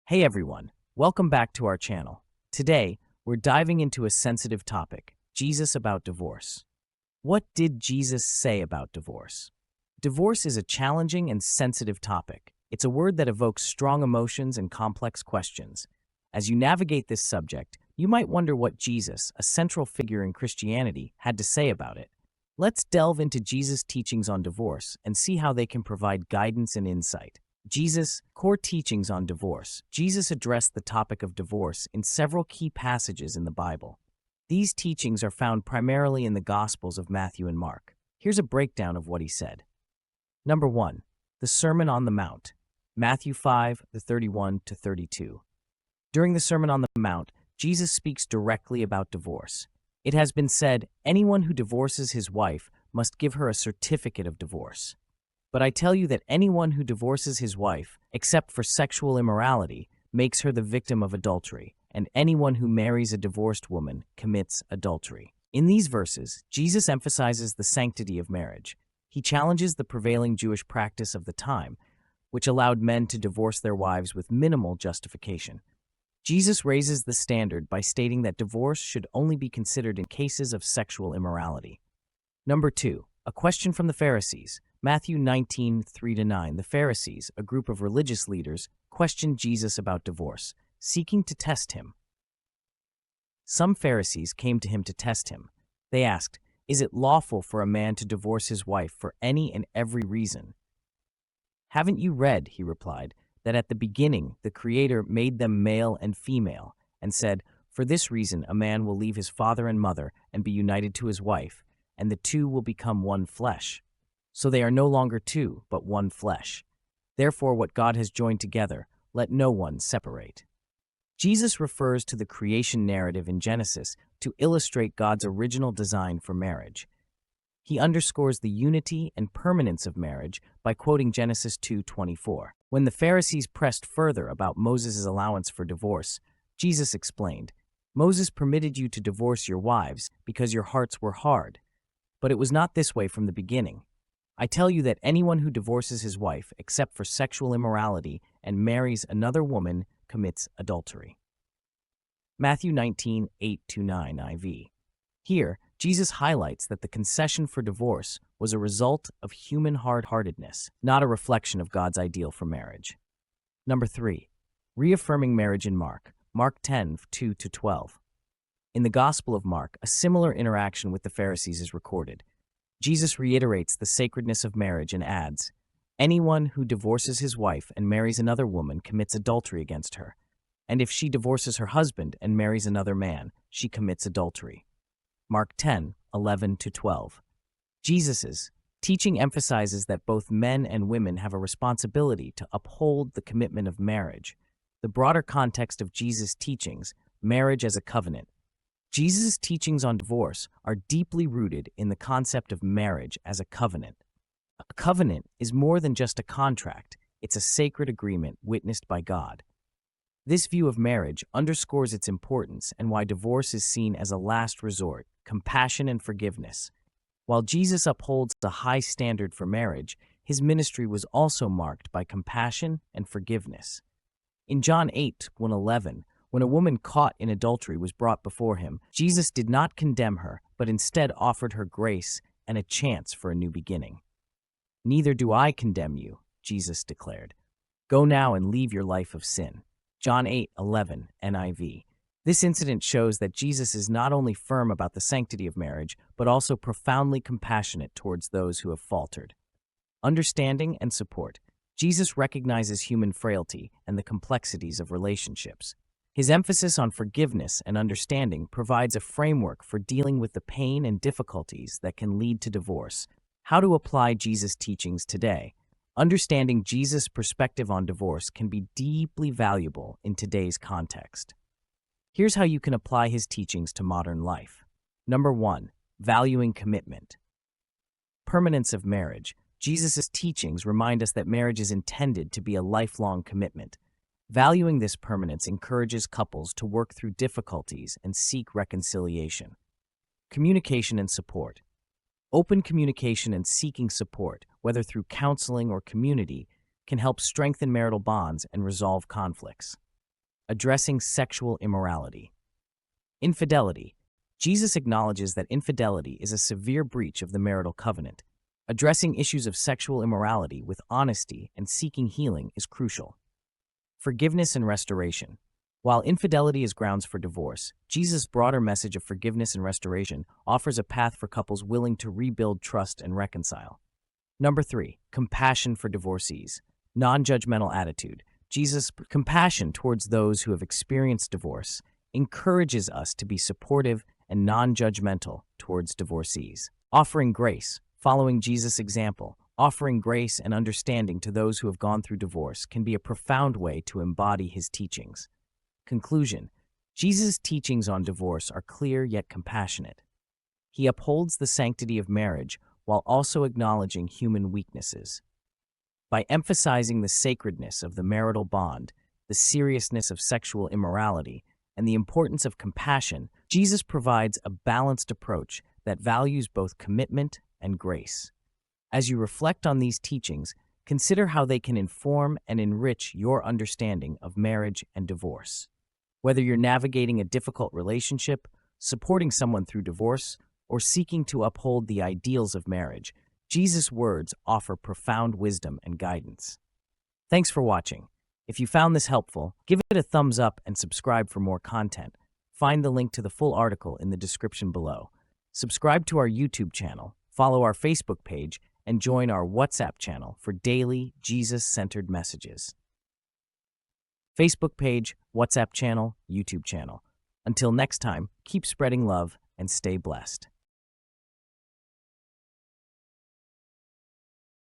Hey everyone, welcome back to our channel. Today, we're diving into a sensitive topic, Jesus about divorce. What did Jesus say about divorce? Divorce is a challenging and sensitive topic. It's a word that evokes strong emotions and complex questions. As you navigate this subject, you might wonder what Jesus, a central figure in Christianity, had to say about it. Let's delve into Jesus' teachings on divorce and see how they can provide guidance and insight. Jesus' core teachings on divorce. Jesus addressed the topic of divorce in several key passages in the Bible. These teachings are found primarily in the Gospels of Matthew and Mark. Here's a breakdown of what he said. Number 1. The Sermon on the Mount. Matthew 5:31-32. During the Sermon on the Mount, Jesus speaks directly about divorce. It has been said, anyone who divorces his wife must give her a certificate of divorce. But I tell you that anyone who divorces his wife, except for sexual immorality, makes her the victim of adultery, and anyone who marries a divorced woman commits adultery. In these verses, Jesus emphasizes the sanctity of marriage. He challenges the prevailing Jewish practice of the time, which allowed men to divorce their wives with minimal justification. Jesus raises the standard by stating that divorce should only be considered in cases of sexual immorality. Number 2. A question from the Pharisees. Matthew 19:3-9. The Pharisees, a group of religious leaders, questioned Jesus about divorce, seeking to test him. Some Pharisees came to him to test him. They asked, "Is it lawful for a man to divorce his wife for any and every reason?" "Haven't you read," he replied, "that at the beginning the Creator made them male and female, and said, 'For this reason a man will leave his father and mother and be united to his wife, and the two will become one flesh.' So they are no longer two, but one flesh. Therefore what God has joined together, let no one separate." Jesus refers to the creation narrative in Genesis to illustrate God's original design for marriage. He underscores the unity and permanence of marriage by quoting Genesis 2:24. When the Pharisees pressed further about Moses' allowance for divorce, Jesus explained, "Moses permitted you to divorce your wives because your hearts were hard. But it was not this way from the beginning. I tell you that anyone who divorces his wife, except for sexual immorality, and marries another woman, commits adultery." Matthew 19:8-9 IV. Here, Jesus highlights that the concession for divorce was a result of human hard-heartedness, not a reflection of God's ideal for marriage. Number 3. Reaffirming marriage in Mark. Mark 10:2-12. In the Gospel of Mark, a similar interaction with the Pharisees is recorded. Jesus reiterates the sacredness of marriage and adds, "Anyone who divorces his wife and marries another woman commits adultery against her. And if she divorces her husband and marries another man, she commits adultery." Mark 10:11-12. Jesus' teaching emphasizes that both men and women have a responsibility to uphold the commitment of marriage. The broader context of Jesus' teachings, marriage as a covenant. Jesus' teachings on divorce are deeply rooted in the concept of marriage as a covenant. A covenant is more than just a contract, it's a sacred agreement witnessed by God. This view of marriage underscores its importance and why divorce is seen as a last resort, compassion and forgiveness. While Jesus upholds a high standard for marriage, his ministry was also marked by compassion and forgiveness. In John 8:11, when a woman caught in adultery was brought before him, Jesus did not condemn her, but instead offered her grace and a chance for a new beginning. "Neither do I condemn you," Jesus declared. "Go now and leave your life of sin." John 8:11 NIV. This incident shows that Jesus is not only firm about the sanctity of marriage, but also profoundly compassionate towards those who have faltered. Understanding and support. Jesus recognizes human frailty and the complexities of relationships. His emphasis on forgiveness and understanding provides a framework for dealing with the pain and difficulties that can lead to divorce. How to apply Jesus' teachings today. Understanding Jesus' perspective on divorce can be deeply valuable in today's context. Here's how you can apply his teachings to modern life. Number 1. Valuing commitment. Permanence of marriage. Jesus' teachings remind us that marriage is intended to be a lifelong commitment. Valuing this permanence encourages couples to work through difficulties and seek reconciliation. Communication and support. Open communication and seeking support, whether through counseling or community, can help strengthen marital bonds and resolve conflicts. Addressing sexual immorality. Infidelity. Jesus acknowledges that infidelity is a severe breach of the marital covenant. Addressing issues of sexual immorality with honesty and seeking healing is crucial. Forgiveness and restoration. While infidelity is grounds for divorce, Jesus' broader message of forgiveness and restoration offers a path for couples willing to rebuild trust and reconcile. Number 3, compassion for divorcees. Non-judgmental attitude. Jesus' compassion towards those who have experienced divorce encourages us to be supportive and non-judgmental towards divorcees. Offering grace. Following Jesus' example, offering grace and understanding to those who have gone through divorce can be a profound way to embody his teachings. Conclusion. Jesus' teachings on divorce are clear yet compassionate. He upholds the sanctity of marriage while also acknowledging human weaknesses. By emphasizing the sacredness of the marital bond, the seriousness of sexual immorality, and the importance of compassion, Jesus provides a balanced approach that values both commitment and grace. As you reflect on these teachings, consider how they can inform and enrich your understanding of marriage and divorce. Whether you're navigating a difficult relationship, supporting someone through divorce, or seeking to uphold the ideals of marriage, Jesus' words offer profound wisdom and guidance. Thanks for watching. If you found this helpful, give it a thumbs up and subscribe for more content. Find the link to the full article in the description below. Subscribe to our YouTube channel, follow our Facebook page, and join our WhatsApp channel for daily Jesus-centered messages. Facebook page, WhatsApp channel, YouTube channel. Until next time, keep spreading love and stay blessed.